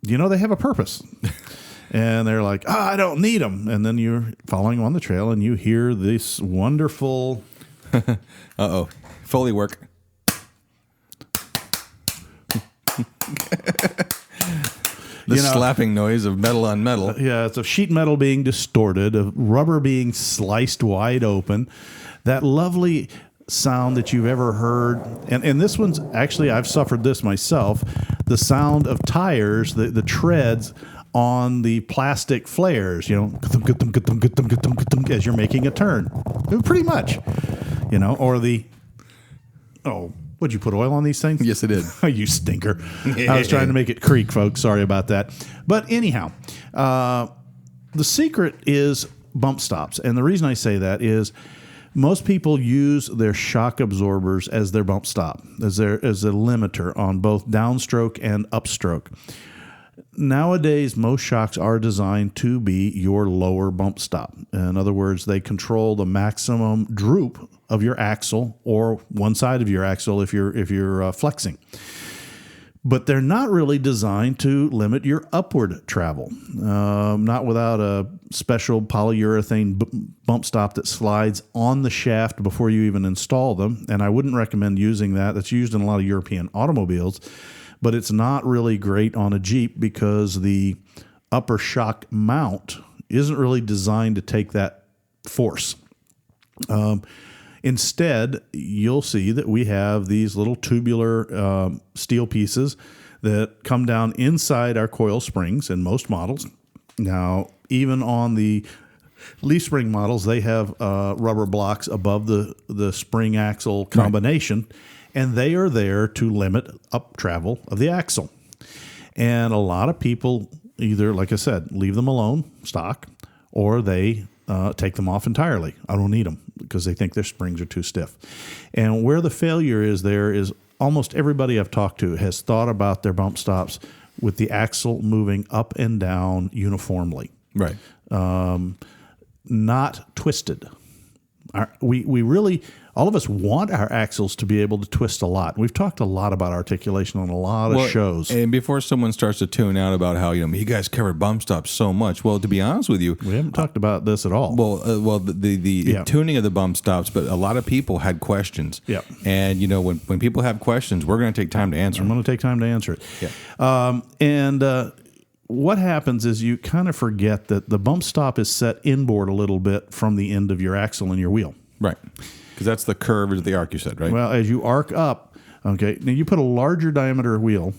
they have a purpose. And they're like, I don't need them. And then you're following on the trail and you hear this wonderful... Uh-oh. Foley work. The slapping noise of metal on metal. Yeah, it's of sheet metal being distorted, of rubber being sliced wide open. That lovely sound that you've ever heard. And this one's actually, I've suffered this myself. The sound of tires, the treads on the plastic flares, as you're making a turn. Pretty much. Or the, would you put oil on these things? Yes, I did. You stinker. I was trying to make it creak, folks. Sorry about that. But anyhow, the secret is bump stops. And the reason I say that is most people use their shock absorbers as their bump stop, as a limiter on both downstroke and upstroke. Nowadays, most shocks are designed to be your lower bump stop. In other words, they control the maximum droop of your axle or one side of your axle if you're flexing. But they're not really designed to limit your upward travel. Not without a special polyurethane bump stop that slides on the shaft before you even install them. And I wouldn't recommend using that. That's used in a lot of European automobiles. But it's not really great on a Jeep because the upper shock mount isn't really designed to take that force. Instead, you'll see that we have these little tubular steel pieces that come down inside our coil springs in most models. Now, even on the leaf spring models, they have rubber blocks above the spring axle combination. Right. And they are there to limit up travel of the axle. And a lot of people either, like I said, leave them alone, stock, or they take them off entirely. I don't need them because they think their springs are too stiff. And where the failure is there is almost everybody I've talked to has thought about their bump stops with the axle moving up and down uniformly. Right. not twisted. We really, all of us want our axles to be able to twist a lot. We've talked a lot about articulation on a lot of shows. And before someone starts to tune out about how, you guys covered bump stops so much. Well, to be honest with you, we haven't talked about this at all. Well, the tuning of the bump stops, but a lot of people had questions. Yeah. And, when people have questions, we're going to take time to answer I'm them. going to take time to answer it. Yeah. What happens is you kind of forget that the bump stop is set inboard a little bit from the end of your axle and your wheel. Right. Because that's the curve of the arc, you said, right? Well, as you arc up, okay, now you put a larger diameter wheel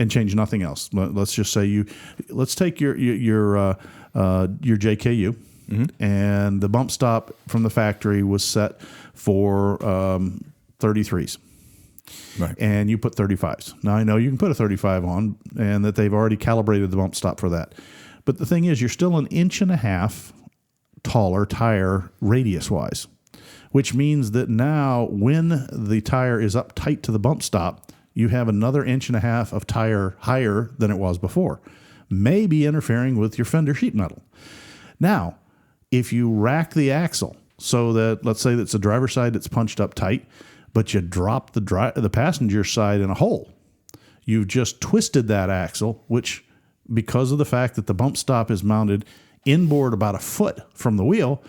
and change nothing else. Let's just say let's take your JKU, and the bump stop from the factory was set for 33s. Right. And you put 35s. Now, I know you can put a 35 on and that they've already calibrated the bump stop for that. But the thing is, you're still 1.5 inches taller tire radius-wise, which means that now when the tire is up tight to the bump stop, you have another 1.5 inches of tire higher than it was before, maybe interfering with your fender sheet metal. Now, if you rack the axle so that, let's say that's the driver's side that's punched up tight, but you drop the passenger side in a hole. You've just twisted that axle, which, because of the fact that the bump stop is mounted inboard about 1 foot from the wheel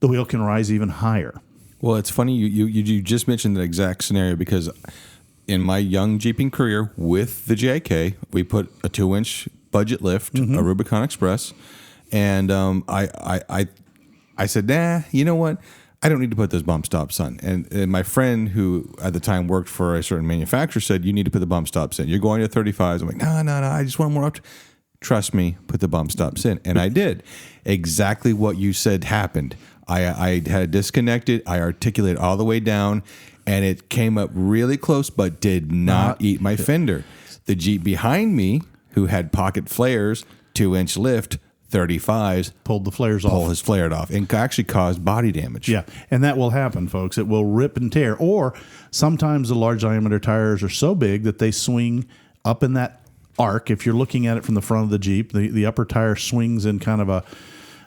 can rise even higher. Well, it's funny you just mentioned the exact scenario, because in my young Jeeping career with the JK, we put a 2-inch budget lift, a Rubicon Express, and I said, nah, you know what? I don't need to put those bump stops on. And my friend, who at the time worked for a certain manufacturer, said, you need to put the bump stops in. You're going to 35s. I'm like, no, I just want more up. Trust me, put the bump stops in. And I did. Exactly what you said happened. I had disconnected. I articulated all the way down, and it came up really close, but did not eat my fender. The Jeep behind me, who had pocket flares, 2-inch lift, 35s, pulled the flares off. Pulled his flared off and actually caused body damage. Yeah, and that will happen, folks. It will rip and tear. Or sometimes the large diameter tires are so big that they swing up in that arc. If you're looking at it from the front of the Jeep, the upper tire swings in kind of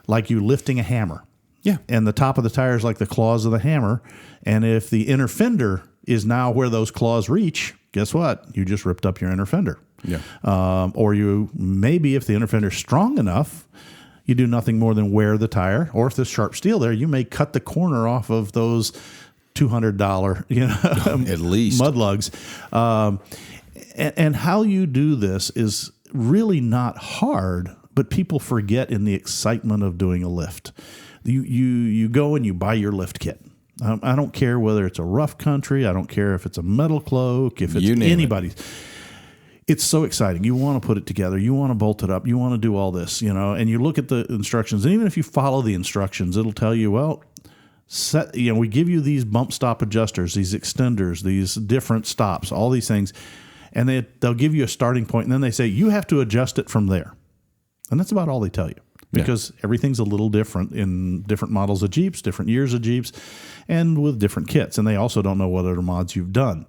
like you lifting a hammer. Yeah. And the top of the tire is like the claws of the hammer. And if the inner fender is now where those claws reach, guess what? You just ripped up your inner fender. Yeah. Or you maybe, if the inner fender is strong enough, you do nothing more than wear the tire. Or if there's sharp steel there, you may cut the corner off of those $200 at least mud lugs. And how you do this is really not hard, but people forget in the excitement of doing a lift. You go and you buy your lift kit. I don't care whether it's a rough country. I don't care if it's a metal cloak, if it's anybody's. It's so exciting. You want to put it together. You want to bolt it up. You want to do all this, and you look at the instructions. And even if you follow the instructions, it'll tell you, well, we give you these bump stop adjusters, these extenders, these different stops, all these things. And they'll give you a starting point, and then they say, you have to adjust it from there. And that's about all they tell you, because everything's a little different in different models of Jeeps, different years of Jeeps, and with different kits. And they also don't know what other mods you've done.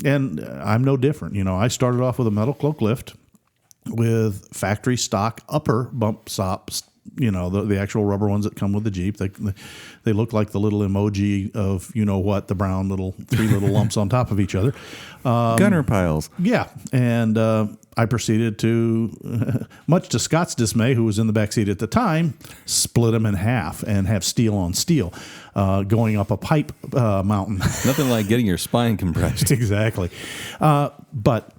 And I'm no different. I started off with a metal cloak lift with factory stock upper bump stops, the actual rubber ones that come with the Jeep. They look like the little emoji of, the brown three little lumps on top of each other. Gunner piles. Yeah. And I proceeded to, much to Scott's dismay, who was in the backseat at the time, split them in half and have steel on steel going up a pipe mountain. Nothing like getting your spine compressed. Exactly. But,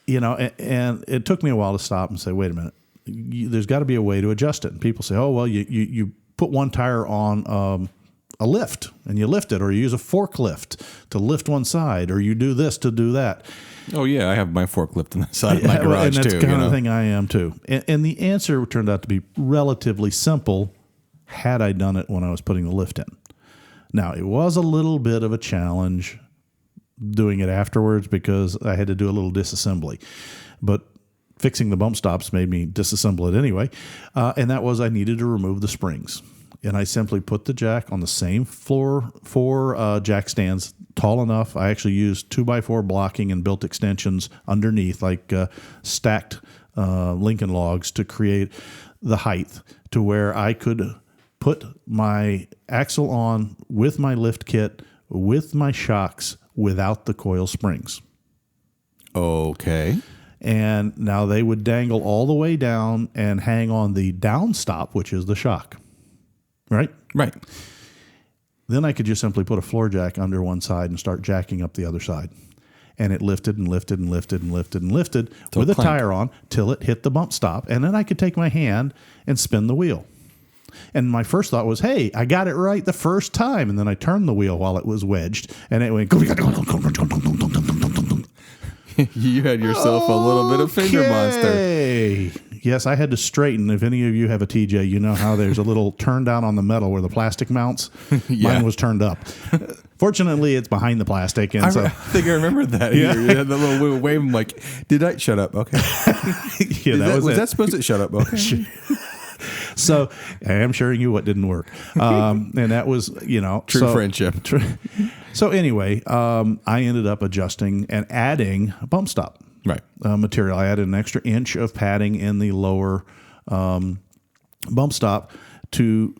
and it took me a while to stop and say, wait a minute. There's got to be a way to adjust it. And people say, oh, well, you put one tire on a lift and you lift it, or you use a forklift to lift one side, or you do this to do that. Oh, yeah, I have my forklift on the side of my garage, and that's too. Kind of the thing I am, too. And the answer turned out to be relatively simple had I done it when I was putting the lift in. Now, it was a little bit of a challenge doing it afterwards because I had to do a little disassembly. But fixing the bump stops made me disassemble it anyway. And that was I needed to remove the springs. And I simply put the jack on the same floor, 4 jack stands, tall enough. I actually used 2x4 blocking and built extensions underneath, like stacked Lincoln logs, to create the height to where I could put my axle on with my lift kit, with my shocks, without the coil springs. Okay. And now they would dangle all the way down and hang on the down stop, which is the shock. Right? Right. Then I could just simply put a floor jack under one side and start jacking up the other side. And it lifted and lifted and lifted and lifted and lifted with a tire on till it hit the bump stop. And then I could take my hand and spin the wheel. And my first thought was, hey, I got it right the first time. And then I turned the wheel while it was wedged, and it went. You had yourself a little bit of finger monster. Yes, I had to straighten. If any of you have a TJ, you know how there's a little turn down on the metal where the plastic mounts. Yeah. Mine was turned up. Fortunately, it's behind the plastic, and I think I remember that. Yeah. You had the little wave. I'm like, did I shut up? Okay. yeah, was that supposed to shut up? Okay. So I am sharing you what didn't work, and that was true friendship. So anyway, I ended up adjusting and adding a bump stop material. I added an extra inch of padding in the lower bump stop to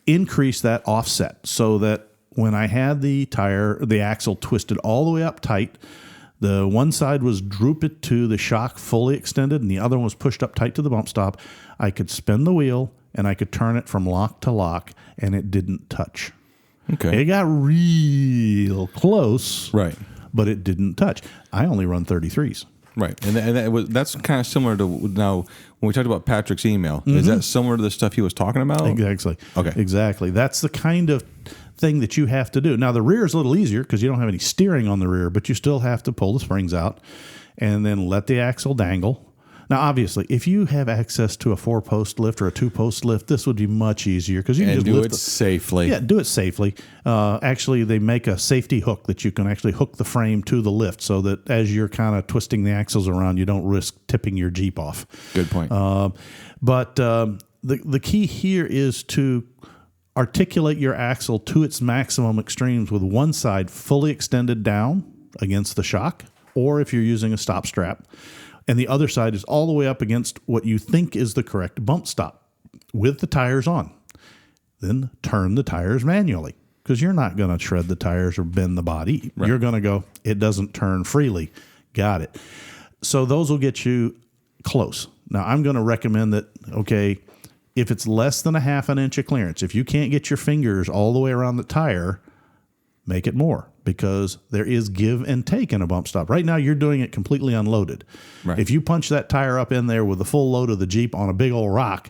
increase that offset, so that when I had the axle twisted all the way up tight, the one side was drooped to the shock fully extended, and the other one was pushed up tight to the bump stop. I could spin the wheel, and I could turn it from lock to lock, and it didn't touch. Okay. It got real close, right? But it didn't touch. I only run 33s. Right, and that's kind of similar to now when we talked about Patrick's email. Mm-hmm. Is that similar to the stuff he was talking about? Exactly. Okay. Exactly. That's the kind of thing that you have to do. Now, the rear is a little easier because you don't have any steering on the rear, but you still have to pull the springs out and then let the axle dangle. Now, obviously, if you have access to a 4-post lift or a 2-post lift, this would be much easier because you can just do lift it safely. Yeah, do it safely. Actually, they make a safety hook that you can actually hook the frame to the lift so that as you're kind of twisting the axles around, you don't risk tipping your Jeep off. Good point. But the key here is to articulate your axle to its maximum extremes with one side fully extended down against the shock, or if you're using a stop strap, and the other side is all the way up against what you think is the correct bump stop with the tires on. Then turn the tires manually because you're not going to shred the tires or bend the body. Right. You're going to go, it doesn't turn freely. Got it. So those will get you close. Now, I'm going to recommend that, okay, if it's less than a half an inch of clearance, if you can't get your fingers all the way around the tire, make it more, because there is give and take in a bump stop. Right now, you're doing it completely unloaded. Right. If you punch that tire up in there with the full load of the Jeep on a big old rock,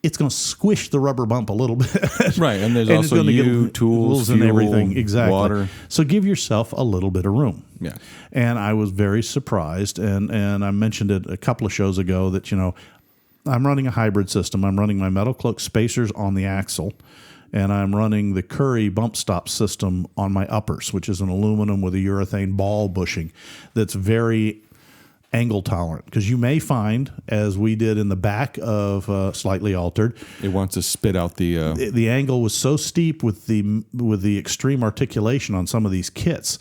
it's going to squish the rubber bump a little bit. Right, and there's also tools, and fuel, everything. Exactly. Water. So give yourself a little bit of room. Yeah. And I was very surprised, and I mentioned it a couple of shows ago that, I'm running a hybrid system. I'm running my metal cloak spacers on the axle, and I'm running the Curry bump stop system on my uppers, which is an aluminum with a urethane ball bushing that's very angle tolerant. Because you may find, as we did in the back of Slightly Altered, it wants to spit out the angle was so steep with the extreme articulation on some of these kits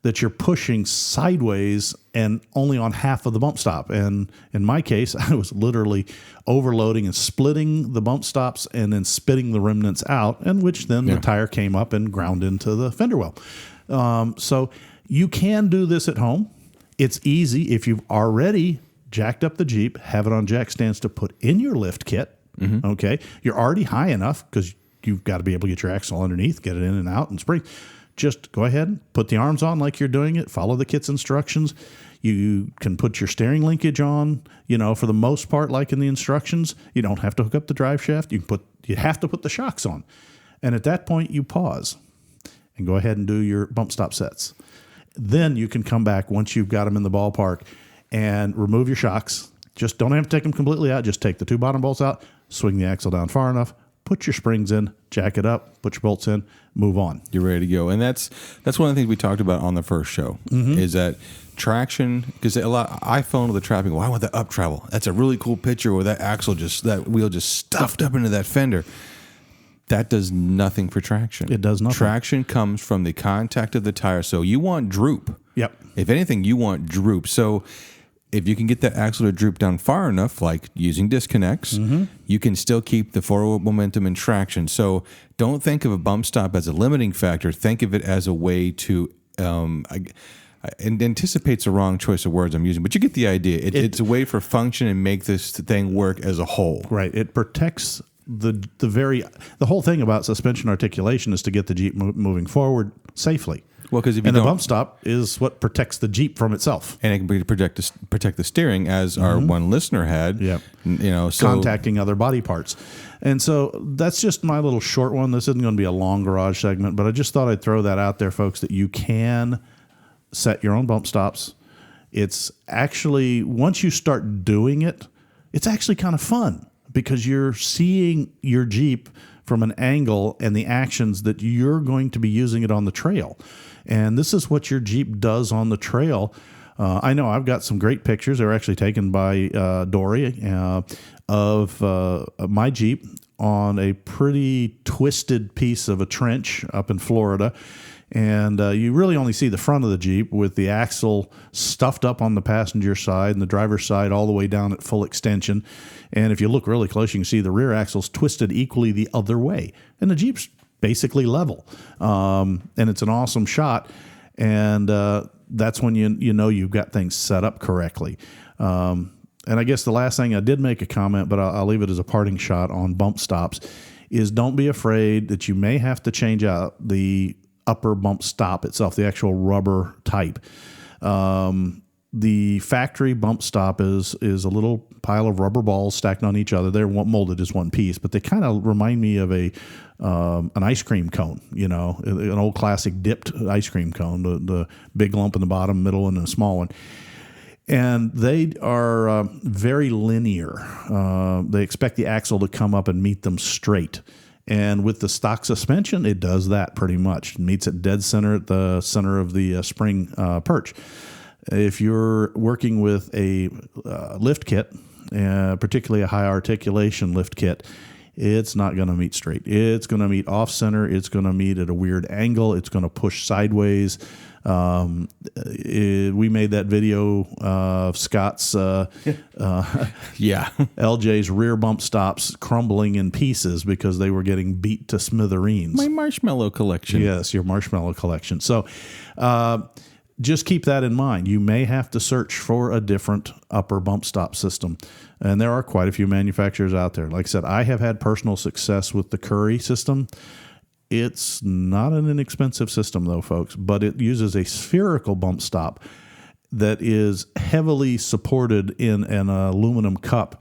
that you're pushing sideways and only on half of the bump stop. And in my case, I was literally overloading and splitting the bump stops and then spitting the remnants out, and which then the tire came up and ground into the fender well. So you can do this at home. It's easy if you've already jacked up the Jeep, have it on jack stands to put in your lift kit. Mm-hmm. Okay. You're already high enough because you've got to be able to get your axle underneath, get it in and out and spring. Just go ahead and put the arms on like you're doing it. Follow the kit's instructions. You can put your steering linkage on, for the most part, like in the instructions. You don't have to hook up the drive shaft. You have to put the shocks on. And at that point, you pause and go ahead and do your bump stop sets. Then you can come back once you've got them in the ballpark and remove your shocks. Just don't have to take them completely out. Just take the 2 bottom bolts out, swing the axle down far enough, put your springs in, jack it up, put your bolts in, move on. You're ready to go. And that's one of the things we talked about on the first show, is that traction, because I fell into the trap and go, I want the up travel. That's a really cool picture where that wheel just stuffed up into that fender. That does nothing for traction. It does nothing. Traction comes from the contact of the tire. So you want droop. Yep. If anything, you want droop. So if you can get that axle to droop down far enough, like using disconnects, you can still keep the forward momentum and traction. So don't think of a bump stop as a limiting factor. Think of it as a way to, and anticipate's the wrong choice of words I'm using, but you get the idea. It's a way for function and make this thing work as a whole. Right. It protects the whole thing about suspension articulation is to get the Jeep moving forward safely. Well, because if you and the don't, bump stop is what protects the Jeep from itself. and it can be protect the steering, as our one listener had. Yep. So Contacting other body parts. And so that's just my little short one. This isn't going to be a long garage segment, but I just thought I'd throw that out there, folks, that you can set your own bump stops. It's actually, once you start doing it, it's actually kind of fun because you're seeing your Jeep from an angle and the actions that you're going to be using it on the trail. And this is what your Jeep does on the trail. I know I've got some great pictures. They were actually taken by Dory of my Jeep on a pretty twisted piece of a trench up in Florida. And you really only see the front of the Jeep with the axle stuffed up on the passenger side and the driver's side all the way down at full extension. And if you look really close, you can see the rear axle's twisted equally the other way. And the Jeep's basically level. And it's an awesome shot. And that's when you know you've got things set up correctly. And I guess the last thing, I did make a comment, but I'll leave it as a parting shot on bump stops, is don't be afraid that you may have to change out the upper bump stop itself, the actual rubber type. The factory bump stop is a little pile of rubber balls stacked on each other. They're molded as one piece, but they kind of remind me of an ice cream cone, an old classic dipped ice cream cone, the big lump in the bottom, middle, and a small one. And they are very linear. They expect the axle to come up and meet them straight. And with the stock suspension, it does that pretty much. It meets it dead center at the center of the spring perch. If you're working with a lift kit, particularly a high articulation lift kit, it's not going to meet straight. It's going to meet off center. It's going to meet at a weird angle. It's going to push sideways. We made that video of Scott's LJ's rear bump stops crumbling in pieces because they were getting beat to smithereens. My marshmallow collection. Yes, your marshmallow collection. So just keep that in mind. You may have to search for a different upper bump stop system. And there are quite a few manufacturers out there. Like I said, I have had personal success with the Curry system. It's not an inexpensive system, though, folks, but it uses a spherical bump stop that is heavily supported in an aluminum cup,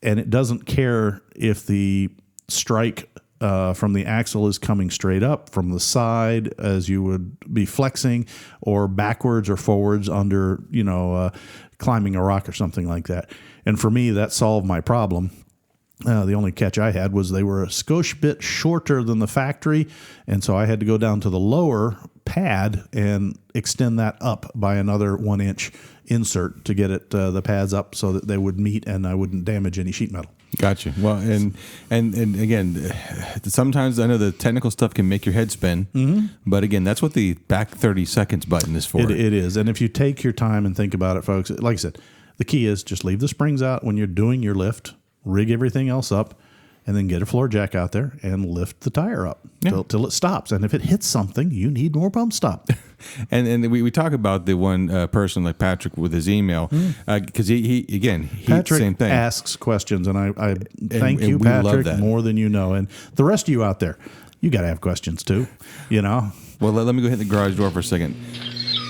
and it doesn't care if the strike from the axle is coming straight up from the side as you would be flexing, or backwards or forwards under, climbing a rock or something like that. And for me, that solved my problem. The only catch I had was they were a skosh bit shorter than the factory, and so I had to go down to the lower pad and extend that up by another 1-inch insert to get it the pads up so that they would meet and I wouldn't damage any sheet metal. Gotcha. Well, and again, sometimes I know the technical stuff can make your head spin, but again, that's what the back 30 seconds button is for. It is, and if you take your time and think about it, folks, like I said, the key is just leave the springs out when you're doing your lift, rig everything else up, and then get a floor jack out there and lift the tire up till it stops. And if it hits something, you need more bump stop. and we talk about the one person like Patrick with his email because Patrick same thing. Asks questions, and I thank you, Patrick, more than you know. And the rest of you out there, you got to have questions too, Well, let me go hit the garage door for a second.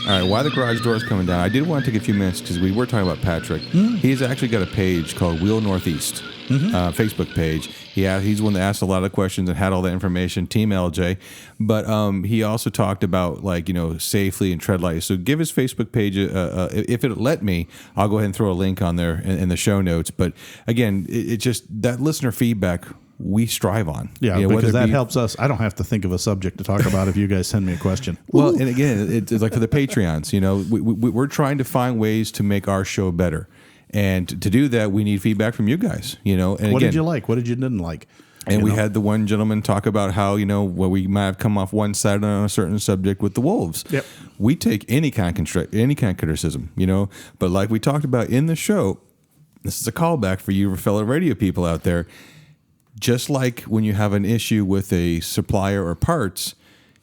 All right, while the garage door is coming down, I did want to take a few minutes because we were talking about Patrick. He's actually got a page called Wheel Northeast, Facebook page. He's the one that asked a lot of questions and had all that information, Team LJ. But he also talked about, safely and tread light. So give his Facebook page, if it'll let me, I'll go ahead and throw a link on there in the show notes. But again, it's just that listener feedback we strive on. Yeah, because that helps us. I don't have to think of a subject to talk about if you guys send me a question. Well, and again, it's like for the Patreons, we're trying to find ways to make our show better. And to do that, we need feedback from you guys, And what did you like? What did you didn't like? And we had the one gentleman talk about how, well, we might have come off one side on a certain subject with the wolves. Yep. We take any kind of criticism, but like we talked about in the show, this is a callback for you fellow radio people out there. Just like when you have an issue with a supplier or parts,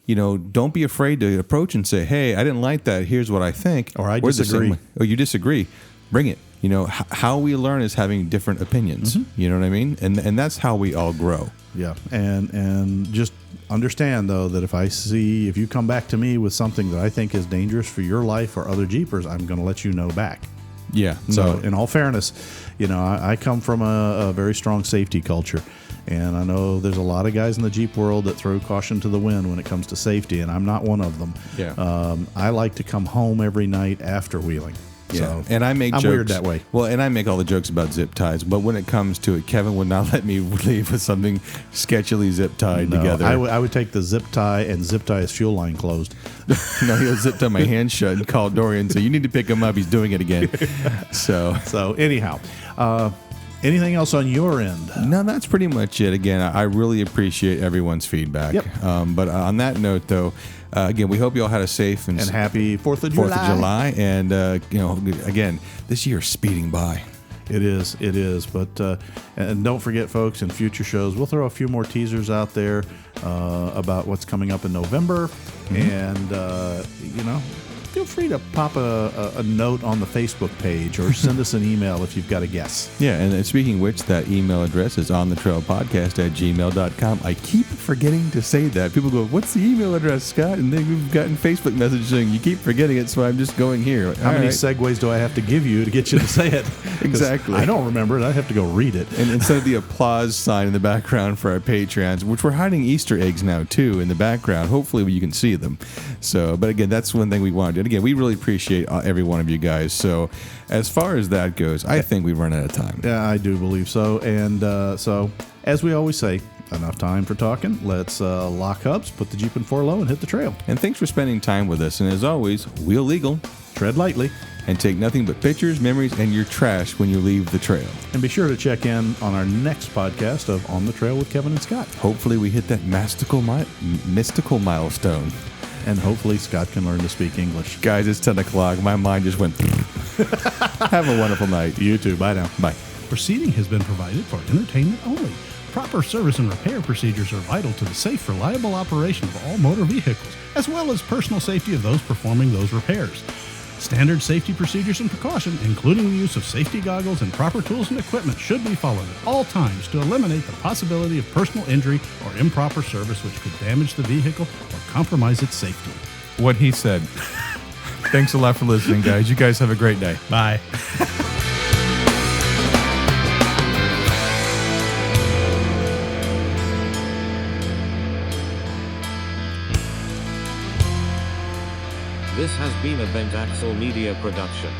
don't be afraid to approach and say, hey, I didn't like that. Here's what I think. Or I disagree. Or you disagree. Bring it. How we learn is having different opinions. Mm-hmm. You know what I mean? And that's how we all grow. Yeah. And just understand, though, that if you come back to me with something that I think is dangerous for your life or other Jeepers, I'm going to let you know back. Yeah. So in all fairness, I come from a very strong safety culture. And I know there's a lot of guys in the Jeep world that throw caution to the wind when it comes to safety, and I'm not one of them. Yeah. I like to come home every night after wheeling. Yeah, so and I make jokes. I'm weird that way. Well, and I make all the jokes about zip ties, but when it comes to it, Kevin would not let me leave with something sketchily zip tied together. I would take the zip tie and zip tie his fuel line closed. No, he'll zip tie my hands shut and call Dorian. So you need to pick him up. He's doing it again. So anyhow. Anything else on your end? No, that's pretty much it. Again, I really appreciate everyone's feedback. Yep. But on that note, though, again, we hope you all had a safe and happy 4th of July. 4th of July. And, again, this year is speeding by. It is. But and don't forget, folks, in future shows, we'll throw a few more teasers out there about what's coming up in November. Mm-hmm. And, feel free to pop a note on the Facebook page or send us an email if you've got a guess. Yeah, and speaking of which, that email address is onthetrailpodcast@gmail.com. I keep forgetting to say that. People go, what's the email address, Scott? And then we've gotten Facebook messages saying, you keep forgetting it, so I'm just going here. How many segues do I have to give you to get you to say it? Exactly. I don't remember it. I have to go read it. And instead of the applause sign in the background for our Patreons, which we're hiding Easter eggs now, too, in the background. Hopefully you can see them. So, but again, that's one thing we want to do. Again, we really appreciate every one of you guys. So as far as that goes, I think we've run out of time. Yeah, I do believe so. And so, as we always say, enough time for talking. Let's lock hubs, put the Jeep in 4-low, and hit the trail. And thanks for spending time with us. And as always, wheel legal, tread lightly, and take nothing but pictures, memories, and your trash when you leave the trail. And be sure to check in on our next podcast of On the Trail with Kevin and Scott. Hopefully we hit that mystical milestone. And hopefully Scott can learn to speak English. Guys, it's 10 o'clock. My mind just went... Have a wonderful night. You too. Bye now. Bye. Proceeding has been provided for entertainment only. Proper service and repair procedures are vital to the safe, reliable operation of all motor vehicles, as well as personal safety of those performing those repairs. Standard safety procedures and precaution, including the use of safety goggles and proper tools and equipment, should be followed at all times to eliminate the possibility of personal injury or improper service which could damage the vehicle or compromise its safety. What he said. Thanks a lot for listening, guys. You guys have a great day. Bye. This has been a Bent Axle Media production.